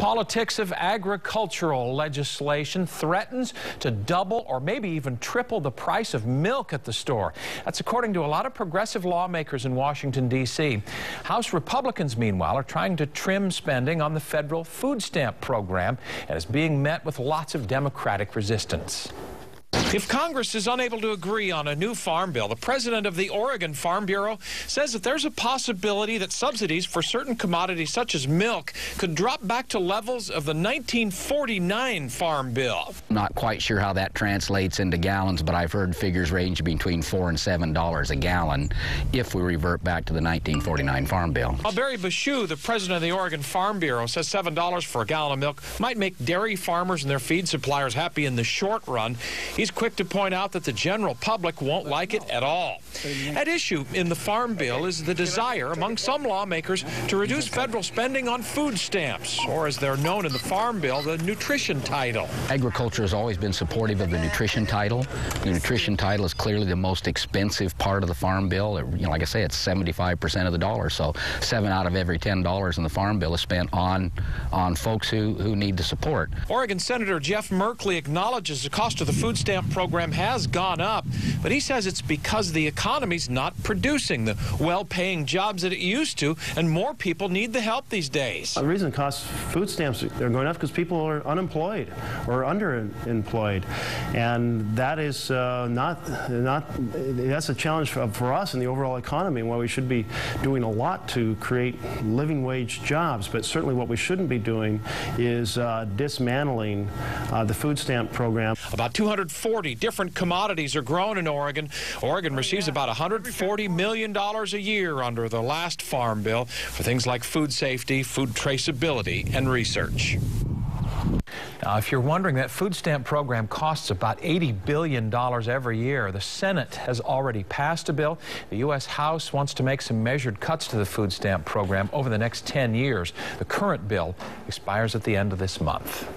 Politics of agricultural legislation threatens to double or maybe even triple the price of milk at the store. That's according to a lot of progressive lawmakers in Washington, D.C. House Republicans, meanwhile, are trying to trim spending on the federal food stamp program and is being met with lots of Democratic resistance. If Congress is unable to agree on a new farm bill, the president of the Oregon Farm Bureau says that there's a possibility that subsidies for certain commodities such as milk could drop back to levels of the 1949 Farm Bill. Not quite sure how that translates into gallons, but I've heard figures range between $4 and $7 a gallon if we revert back to the 1949 Farm Bill. Barry Bashoo, the president of the Oregon Farm Bureau, says $7 for a gallon of milk might make dairy farmers and their feed suppliers happy in the short run. He's quick to point out that the general public won't like it at all. At issue in the Farm Bill is the desire among some lawmakers to reduce federal spending on food stamps, or as they're known in the Farm Bill, the nutrition title. Agriculture has always been supportive of the nutrition title. The nutrition title is clearly the most expensive part of the Farm Bill. Like I say, it's 75% of the dollar, so 7 out of every $10 in the Farm Bill is spent on folks who need the support. Oregon Senator Jeff Merkley acknowledges the cost of the food stamp program has gone up, but he says it's because the economy's not producing the well-paying jobs that it used to, and more people need the help these days. The reason costs food stamps are going up because people are unemployed or underemployed, and that is that's a challenge for us in the overall economy, where we should be doing a lot to create living wage jobs. But certainly what we shouldn't be doing is dismantling the food stamp program. About 240 different commodities are grown in Oregon. Oregon receives about $140 million a year under the last Farm Bill for things like food safety, food traceability, and research. Now, if you're wondering, that food stamp program costs about $80 billion every year. The Senate has already passed a bill. The U.S. House wants to make some measured cuts to the food stamp program over the next 10 years. The current bill expires at the end of this month.